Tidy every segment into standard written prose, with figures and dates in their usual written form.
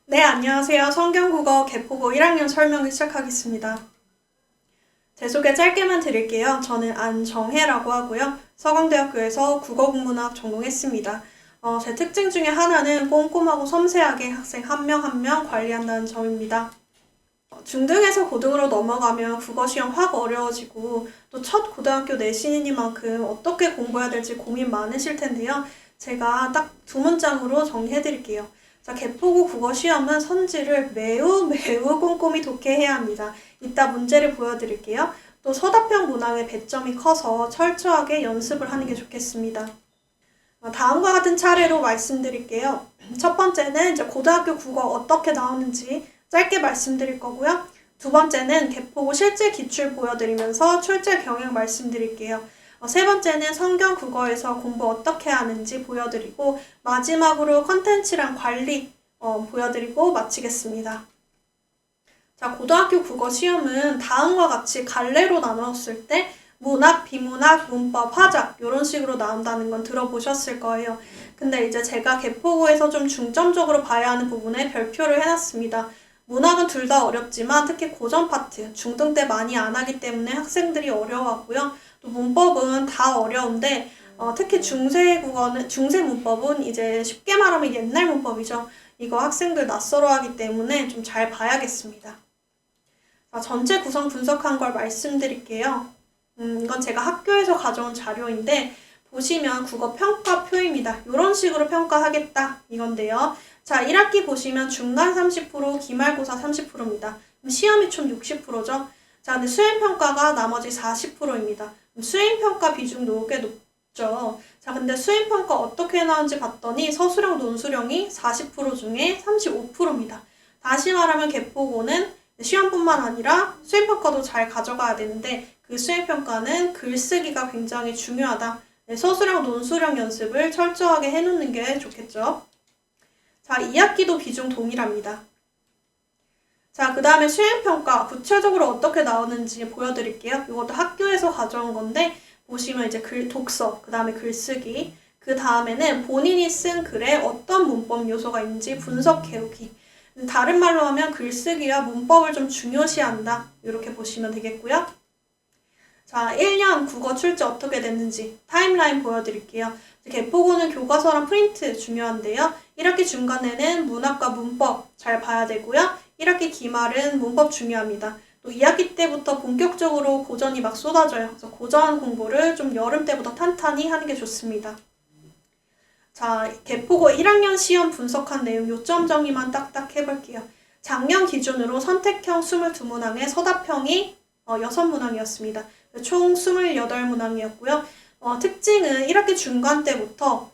네, 안녕하세요. 성경국어 개포고 1학년 설명을 시작하겠습니다. 제 소개 짧게만 드릴게요. 저는 안정혜라고 하고요. 서강대학교에서 국어국문학 전공했습니다. 제 특징 중에 하나는 꼼꼼하고 섬세하게 학생 한 명 한 명 관리한다는 점입니다. 중등에서 고등으로 넘어가면 국어시험 확 어려워지고 또 첫 고등학교 내신이니만큼 어떻게 공부해야 될지 고민 많으실 텐데요. 제가 딱 두 문장으로 정리해드릴게요. 자, 개포고 국어시험은 선지를 매우 꼼꼼히 독해해야 합니다. 이따 문제를 보여드릴게요. 또 서답형 문항의 배점이 커서 철저하게 연습을 하는 게 좋겠습니다. 다음과 같은 차례로 말씀드릴게요. 첫 번째는 이제 고등학교 국어 어떻게 나오는지 짧게 말씀드릴 거고요. 두 번째는 개포고 실제 기출 보여드리면서 출제 경향 말씀드릴게요. 세 번째는 성경 국어에서 공부 어떻게 하는지 보여드리고 마지막으로 컨텐츠랑 관리 보여드리고 마치겠습니다. 자, 고등학교 국어 시험은 다음과 같이 갈래로 나눴을 때 문학, 비문학, 문법, 화작 이런 식으로 나온다는 건 들어보셨을 거예요. 근데 이제 제가 개포고에서 좀 중점적으로 봐야 하는 부분에 별표를 해놨습니다. 문학은 둘 다 어렵지만 특히 고전 파트, 중등 때 많이 안 하기 때문에 학생들이 어려워하고요. 또 문법은 다 어려운데 특히 중세 문법은 이제 쉽게 말하면 옛날 문법이죠. 이거 학생들 낯설어 하기 때문에 좀 잘 봐야겠습니다. 자, 전체 구성 분석한 걸 말씀드릴게요. 이건 제가 학교에서 가져온 자료인데 보시면 국어 평가표입니다. 이런 식으로 평가하겠다 이건데요. 자, 1학기 보시면 중간 30%, 기말고사 30%입니다. 시험이 총 60%죠. 자, 근데 수행평가가 나머지 40%입니다. 수행평가 비중도 꽤 높죠. 자, 근데 수행평가 어떻게 나오는지 봤더니 서술형, 논술형이 40% 중에 35%입니다. 다시 말하면 개포고는 시험뿐만 아니라 수행평가도 잘 가져가야 되는데 그 수행평가는 글쓰기가 굉장히 중요하다. 서술형, 논술형 연습을 철저하게 해놓는 게 좋겠죠. 자, 2학기도 비중 동일합니다. 자, 그 다음에 수행평가 구체적으로 어떻게 나오는지 보여드릴게요. 이것도 학교에서 가져온 건데 보시면 이제 독서, 그 다음에 글쓰기, 그 다음에는 본인이 쓴 글에 어떤 문법 요소가 있는지 분석해오기. 다른 말로 하면 글쓰기와 문법을 좀 중요시한다. 이렇게 보시면 되겠고요. 자, 1년 국어 출제 어떻게 됐는지 타임라인 보여드릴게요. 개포고는 교과서랑 프린트 중요한데요. 1학기 중간에는 문학과 문법 잘 봐야 되고요. 1학기 기말은 문법 중요합니다. 또 2학기 때부터 본격적으로 고전이 막 쏟아져요. 그래서 고전 공부를 좀 여름 때부터 탄탄히 하는 게 좋습니다. 자, 개포고 1학년 시험 분석한 내용 요점 정리만 딱딱 해볼게요. 작년 기준으로 선택형 22문항에 서답형이 6문항이었습니다. 총 28문항이었고요. 특징은 1학기 중간 때부터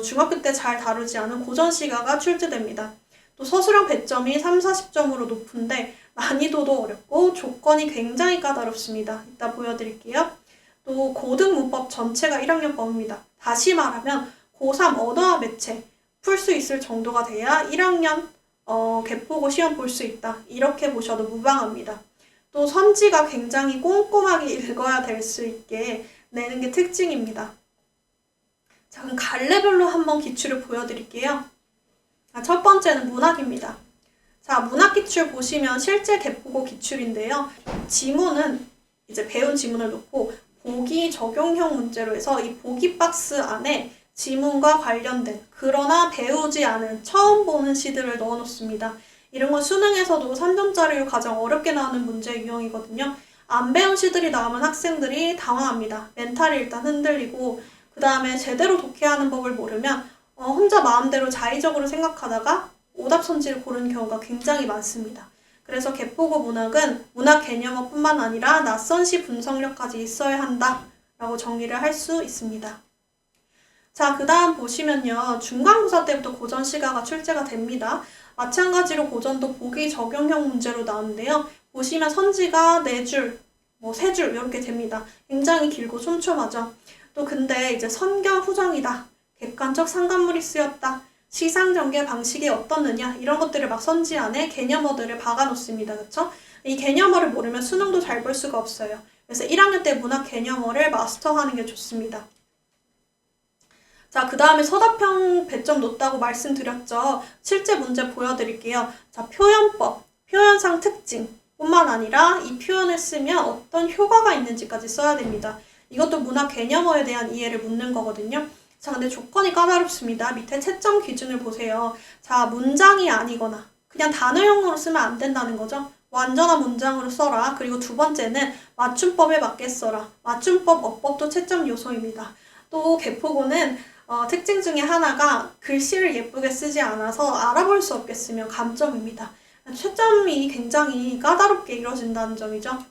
중학교 때 잘 다루지 않은 고전 시가가 출제됩니다. 또 서술형 배점이 3, 40점으로 높은데 난이도도 어렵고 조건이 굉장히 까다롭습니다. 이따 보여드릴게요. 또 고등 문법 전체가 1학년 범위입니다. 다시 말하면 고3 언어와 매체 풀 수 있을 정도가 돼야 1학년 개포고 시험 볼 수 있다. 이렇게 보셔도 무방합니다. 또 선지가 굉장히 꼼꼼하게 읽어야 될 수 있게 내는 게 특징입니다. 자, 그럼 갈래별로 한번 기출을 보여드릴게요. 첫 번째는 문학입니다. 자, 문학 기출 보시면 실제 개포고 기출인데요. 지문은 이제 배운 지문을 놓고 보기 적용형 문제로 해서 이 보기 박스 안에 지문과 관련된 그러나 배우지 않은 처음 보는 시들을 넣어 놓습니다. 이런 건 수능에서도 3점짜리로 가장 어렵게 나오는 문제 유형이거든요. 안 배운 시들이 나오면 학생들이 당황합니다. 멘탈이 일단 흔들리고 그 다음에 제대로 독해하는 법을 모르면 혼자 마음대로 자의적으로 생각하다가 오답 선지를 고르는 경우가 굉장히 많습니다. 그래서 개포고 문학은 문학 개념어뿐만 아니라 낯선 시 분석력까지 있어야 한다라고 정리를 할 수 있습니다. 자, 그 다음 보시면요. 중간고사 때부터 고전 시가가 출제가 됩니다. 마찬가지로 고전도 보기 적용형 문제로 나오는데요. 보시면 선지가 4줄, 3줄 이렇게 됩니다. 굉장히 길고 촘촘하죠. 또 근데 이제 선경 후정이다. 객관적 상관물이 쓰였다. 시상 전개 방식이 어떻느냐 이런 것들을 막 선지 안에 개념어들을 박아 놓습니다. 그쵸? 이 개념어를 모르면 수능도 잘 볼 수가 없어요. 그래서 1학년 때 문학 개념어를 마스터하는 게 좋습니다. 자, 그 다음에 서답형 배점 높다고 말씀드렸죠. 실제 문제 보여드릴게요. 자, 표현법, 표현상 특징 뿐만 아니라 이 표현을 쓰면 어떤 효과가 있는지까지 써야 됩니다. 이것도 문학 개념어에 대한 이해를 묻는 거거든요. 자, 근데 조건이 까다롭습니다. 밑에 채점 기준을 보세요. 자, 문장이 아니거나 그냥 단어형으로 쓰면 안 된다는 거죠. 완전한 문장으로 써라. 그리고 두 번째는 맞춤법에 맞게 써라. 맞춤법, 어법도 채점 요소입니다. 또 개포고는 특징 중에 하나가 글씨를 예쁘게 쓰지 않아서 알아볼 수 없게 쓰면 감점입니다. 채점이 굉장히 까다롭게 이루어진다는 점이죠.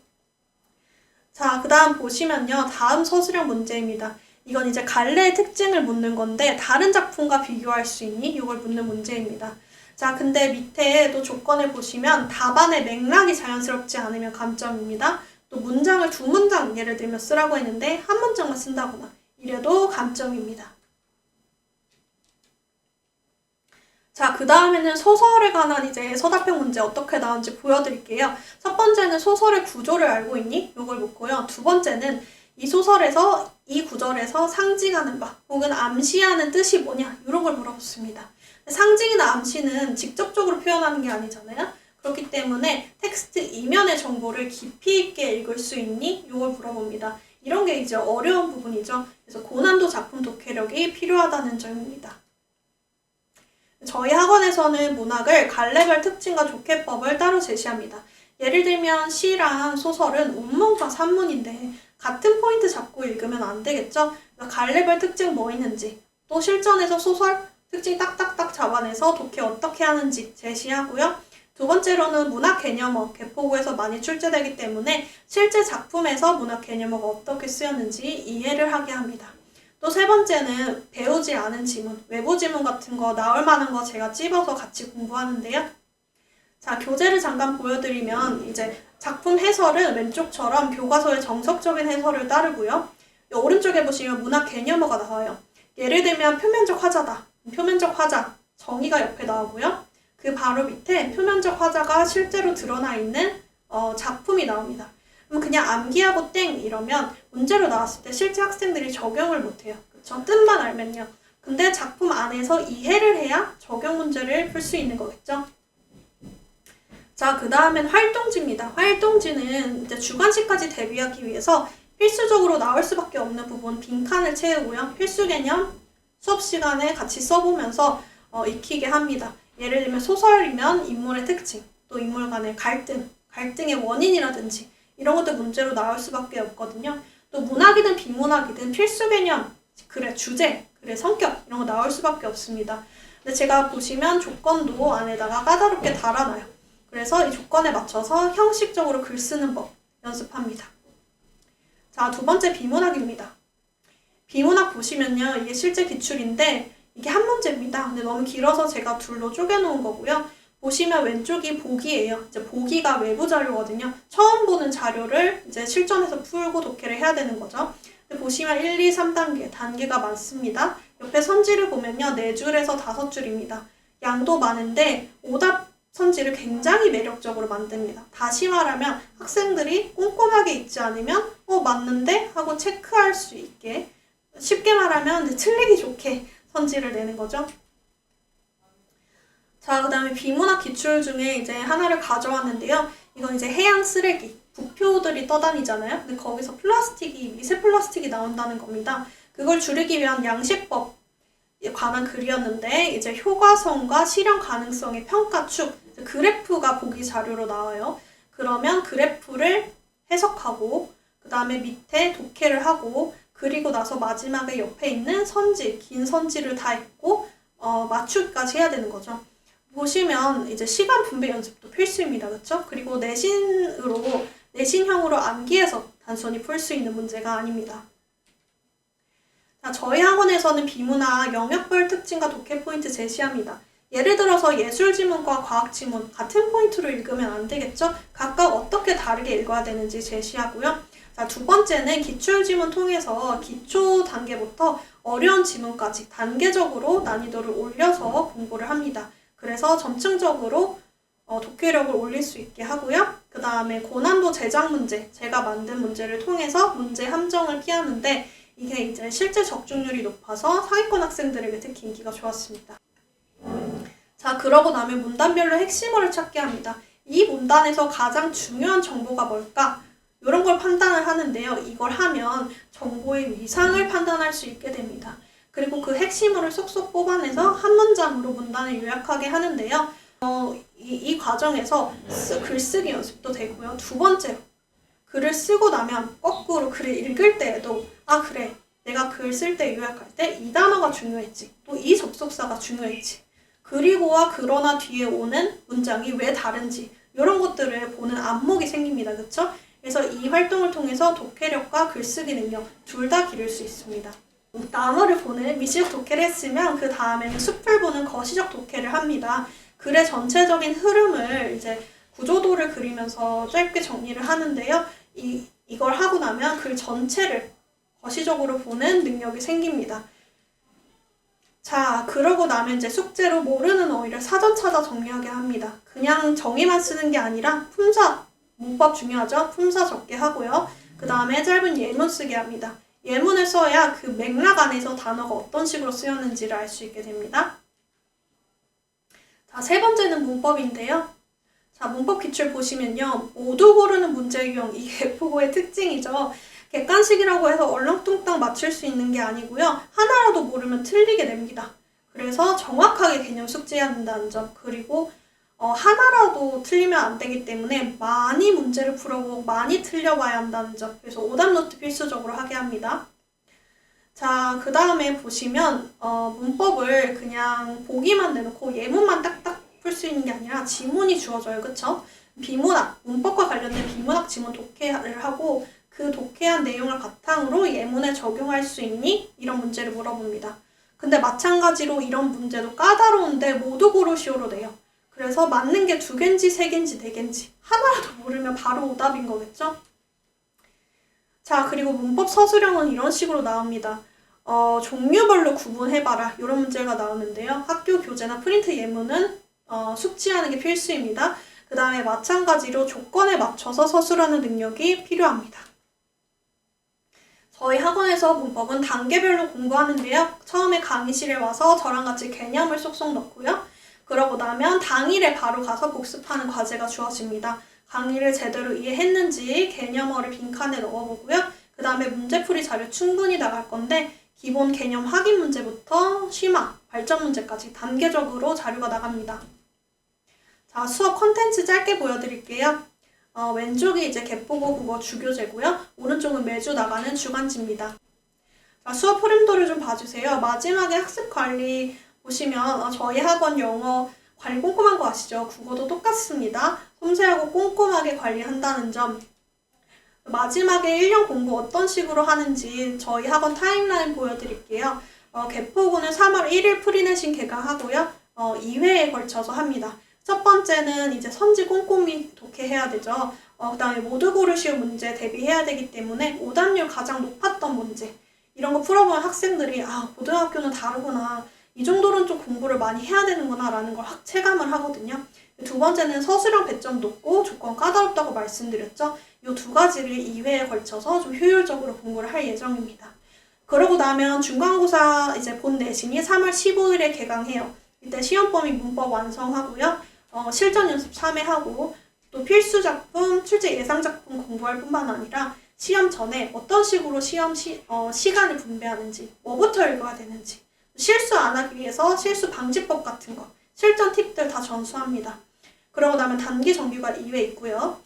자, 그 다음 보시면요. 다음 서술형 문제입니다. 이건 이제 갈래의 특징을 묻는 건데 다른 작품과 비교할 수 있니? 이걸 묻는 문제입니다. 자, 근데 밑에 또 조건을 보시면 답안의 맥락이 자연스럽지 않으면 감점입니다. 또 문장을 두 문장 예를 들면 쓰라고 했는데 한 문장만 쓴다거나 이래도 감점입니다. 자, 그 다음에는 소설에 관한 이제 서답형 문제 어떻게 나오는지 보여드릴게요. 첫 번째는 소설의 구조를 알고 있니? 이걸 묻고요. 두 번째는 이 소설에서 이 구절에서 상징하는 바 혹은 암시하는 뜻이 뭐냐? 이런 걸 물어봤습니다. 상징이나 암시는 직접적으로 표현하는 게 아니잖아요. 그렇기 때문에 텍스트 이면의 정보를 깊이 있게 읽을 수 있니? 이걸 물어봅니다. 이런 게 이제 어려운 부분이죠. 그래서 고난도 작품 독해력이 필요하다는 점입니다. 저희 학원에서는 문학을 갈래별 특징과 독해법을 따로 제시합니다. 예를 들면 시랑 소설은 원문과 산문인데 같은 포인트 잡고 읽으면 안 되겠죠? 그러니까 갈래별 특징 뭐 있는지 또 실전에서 소설 특징 딱딱딱 잡아내서 독해 어떻게 하는지 제시하고요. 두 번째로는 문학 개념어, 개포고에서 많이 출제되기 때문에 실제 작품에서 문학 개념어가 어떻게 쓰였는지 이해를 하게 합니다. 또 세 번째는 배우지 않은 지문, 외부 지문 같은 거 나올 만한 거 제가 찝어서 같이 공부하는데요. 자, 교재를 잠깐 보여드리면 이제 작품 해설은 왼쪽처럼 교과서의 정석적인 해설을 따르고요. 오른쪽에 보시면 문학 개념어가 나와요. 예를 들면 표면적 화자다. 표면적 화자, 정의가 옆에 나오고요. 그 바로 밑에 표면적 화자가 실제로 드러나 있는 작품이 나옵니다. 그럼 그냥 암기하고 땡 이러면 문제로 나왔을 때 실제 학생들이 적용을 못해요. 그쵸? 뜻만 알면요. 근데 작품 안에서 이해를 해야 적용 문제를 풀 수 있는 거겠죠. 자, 그 다음엔 활동지입니다. 활동지는 이제 주관식까지 대비하기 위해서 필수적으로 나올 수밖에 없는 부분 빈칸을 채우고요. 필수 개념 수업 시간에 같이 써보면서 익히게 합니다. 예를 들면 소설이면 인물의 특징, 또 인물 간의 갈등의 원인이라든지 이런 것들 문제로 나올 수밖에 없거든요. 또 문학이든 비문학이든 필수 개념, 글의 주제, 글의 성격 이런 거 나올 수밖에 없습니다. 근데 제가 보시면 조건도 안에다가 까다롭게 달아놔요. 그래서 이 조건에 맞춰서 형식적으로 글 쓰는 법 연습합니다. 자, 두 번째 비문학입니다. 비문학 보시면요. 이게 실제 기출인데 이게 한 문제입니다. 근데 너무 길어서 제가 둘로 쪼개놓은 거고요. 보시면 왼쪽이 보기예요. 이제 보기가 외부 자료거든요. 처음 보는 자료를 이제 실전에서 풀고 독해를 해야 되는 거죠. 근데 보시면 1, 2, 3단계, 단계가 많습니다. 옆에 선지를 보면요. 4줄에서 5줄입니다. 양도 많은데 오답 선지를 굉장히 매력적으로 만듭니다. 다시 말하면 학생들이 꼼꼼하게 읽지 않으면 맞는데? 하고 체크할 수 있게 쉽게 말하면 틀리기 좋게 선지를 내는 거죠. 자, 그 다음에 비문학 기출 중에 이제 하나를 가져왔는데요. 이건 이제 해양 쓰레기, 부표들이 떠다니잖아요. 근데 거기서 미세 플라스틱이 나온다는 겁니다. 그걸 줄이기 위한 양식법에 관한 글이었는데 이제 효과성과 실현 가능성의 평가축, 그래프가 보기 자료로 나와요. 그러면 그래프를 해석하고 그 다음에 밑에 독해를 하고 그리고 나서 마지막에 옆에 있는 선지, 긴 선지를 다 읽고 맞추기까지 해야 되는 거죠. 보시면 이제 시간 분배 연습도 필수입니다. 그렇죠? 그리고 내신형으로 암기해서 단순히 풀 수 있는 문제가 아닙니다. 자, 저희 학원에서는 비문학 영역별 특징과 독해 포인트 제시합니다. 예를 들어서 예술 지문과 과학 지문 같은 포인트로 읽으면 안 되겠죠? 각각 어떻게 다르게 읽어야 되는지 제시하고요. 자, 두 번째는 기출 지문 통해서 기초 단계부터 어려운 지문까지 단계적으로 난이도를 올려서 공부를 합니다. 그래서 점층적으로 독해력을 올릴 수 있게 하고요. 그 다음에 고난도 제작 문제, 제가 만든 문제를 통해서 문제 함정을 피하는데 이게 이제 실제 적중률이 높아서 상위권 학생들에게 특히 인기가 좋았습니다. 자, 그러고 나면 문단별로 핵심어를 찾게 합니다. 이 문단에서 가장 중요한 정보가 뭘까? 이런 걸 판단을 하는데요. 이걸 하면 정보의 위상을 판단할 수 있게 됩니다. 그리고 그 핵심어를 쏙쏙 뽑아내서 한 문장으로 문단을 요약하게 하는데요. 이 과정에서 글쓰기 연습도 되고요. 두 번째로 글을 쓰고 나면 거꾸로 글을 읽을 때에도 그래, 내가 글 쓸 때 요약할 때 이 단어가 중요했지, 또 이 접속사가 중요했지, 그리고와 그러나 뒤에 오는 문장이 왜 다른지 이런 것들을 보는 안목이 생깁니다. 그쵸? 그래서 이 활동을 통해서 독해력과 글쓰기 능력 둘 다 기를 수 있습니다. 단어를 보는 미시적 독해를 했으면 그 다음에는 숲을 보는 거시적 독해를 합니다. 글의 전체적인 흐름을 이제 구조도를 그리면서 짧게 정리를 하는데요. 이걸 하고 나면 글 전체를 거시적으로 보는 능력이 생깁니다. 자, 그러고 나면 이제 숙제로 모르는 어휘를 사전 찾아 정리하게 합니다. 그냥 정의만 쓰는 게 아니라 품사, 문법 중요하죠? 품사 적게 하고요. 그 다음에 짧은 예문 쓰게 합니다. 예문을 써야 그 맥락 안에서 단어가 어떤 식으로 쓰였는지를 알 수 있게 됩니다. 자, 세 번째는 문법인데요. 자, 문법 기출 보시면요. 모두 고르는 문제 유형, 이게 F9의 특징이죠. 객관식이라고 해서 얼렁뚱땅 맞출 수 있는 게 아니고요. 하나라도 모르면 틀리게 됩니다. 그래서 정확하게 개념 숙지해야 한다는 점, 그리고 하나라도 틀리면 안 되기 때문에 많이 문제를 풀어보고 많이 틀려봐야 한다는 점, 그래서 오답 노트 필수적으로 하게 합니다. 자, 그 다음에 보시면 문법을 그냥 보기만 내놓고 예문만 딱딱 풀 수 있는 게 아니라 지문이 주어져요. 그쵸? 비문학, 문법과 관련된 비문학 지문 독해를 하고 그 독해한 내용을 바탕으로 예문에 적용할 수 있니? 이런 문제를 물어봅니다. 근데 마찬가지로 이런 문제도 까다로운데 모두 고르시오로 돼요. 그래서 맞는 게 2개인지 3개인지 4개인지 하나라도 모르면 바로 오답인 거겠죠? 자, 그리고 문법 서술형은 이런 식으로 나옵니다. 종류별로 구분해봐라, 이런 문제가 나오는데요. 학교 교재나 프린트 예문은 숙지하는 게 필수입니다. 그 다음에 마찬가지로 조건에 맞춰서 서술하는 능력이 필요합니다. 저희 학원에서 문법은 단계별로 공부하는데요. 처음에 강의실에 와서 저랑 같이 개념을 쏙쏙 넣고요. 그러고 나면 당일에 바로 가서 복습하는 과제가 주어집니다. 강의를 제대로 이해했는지 개념어를 빈칸에 넣어보고요. 그 다음에 문제풀이 자료 충분히 나갈 건데 기본 개념 확인 문제부터 심화, 발전 문제까지 단계적으로 자료가 나갑니다. 자, 수업 컨텐츠 짧게 보여드릴게요. 왼쪽이 이제 개포고 국어 주교재고요. 오른쪽은 매주 나가는 주간지입니다. 자, 수업 흐름도를 좀 봐주세요. 마지막에 학습 관리 보시면 저희 학원 영어 관리 꼼꼼한 거 아시죠? 국어도 똑같습니다. 섬세하고 꼼꼼하게 관리한다는 점. 마지막에 1년 공부 어떤 식으로 하는지 저희 학원 타임라인 보여드릴게요. 개포고는 3월 1일 프리내신 개강하고요. 2회에 걸쳐서 합니다. 첫 번째는 이제 선지 꼼꼼히 독해해야 되죠. 그 다음에 모두 고르시오 문제 대비해야 되기 때문에 오답률 가장 높았던 문제, 이런 거 풀어보면 학생들이 고등학교는 다르구나, 이 정도는 좀 공부를 많이 해야 되는구나 라는 걸 체감을 하거든요. 두 번째는 서술형 배점 높고 조건 까다롭다고 말씀드렸죠. 이 2가지를 2회에 걸쳐서 좀 효율적으로 공부를 할 예정입니다. 그러고 나면 중간고사 이제 본 내신이 3월 15일에 개강해요. 이때 시험 범위 문법 완성하고요. 실전 연습 3회 하고 또 필수 작품, 출제 예상 작품 공부할 뿐만 아니라 시험 전에 어떤 식으로 시간을 분배하는지, 뭐부터 읽어야 되는지, 실수 안 하기 위해서 실수 방지법 같은 거, 실전 팁들 다 전수합니다. 그러고 나면 단기 정규가 2회 있고요.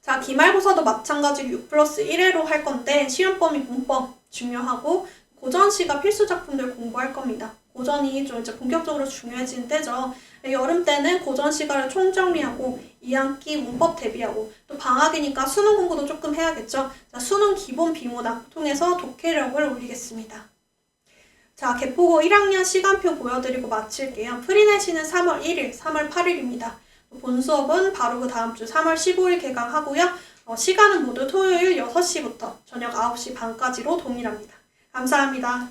자, 기말고사도 마찬가지로 6+1회로 할 건데 시험 범위 문법 중요하고 고전시가 필수 작품들 공부할 겁니다. 고전이 좀 이제 본격적으로 중요해지는 때죠. 여름 때는 고전 시가를 총정리하고 2학기 문법 대비하고 또 방학이니까 수능 공부도 조금 해야겠죠. 자, 수능 기본 비문학 통해서 독해력을 올리겠습니다. 자, 개포고 1학년 시간표 보여드리고 마칠게요. 프리내시는 3월 1일, 3월 8일입니다. 본 수업은 바로 그 다음 주 3월 15일 개강하고요. 시간은 모두 토요일 6시부터 저녁 9시 반까지로 동일합니다. 감사합니다.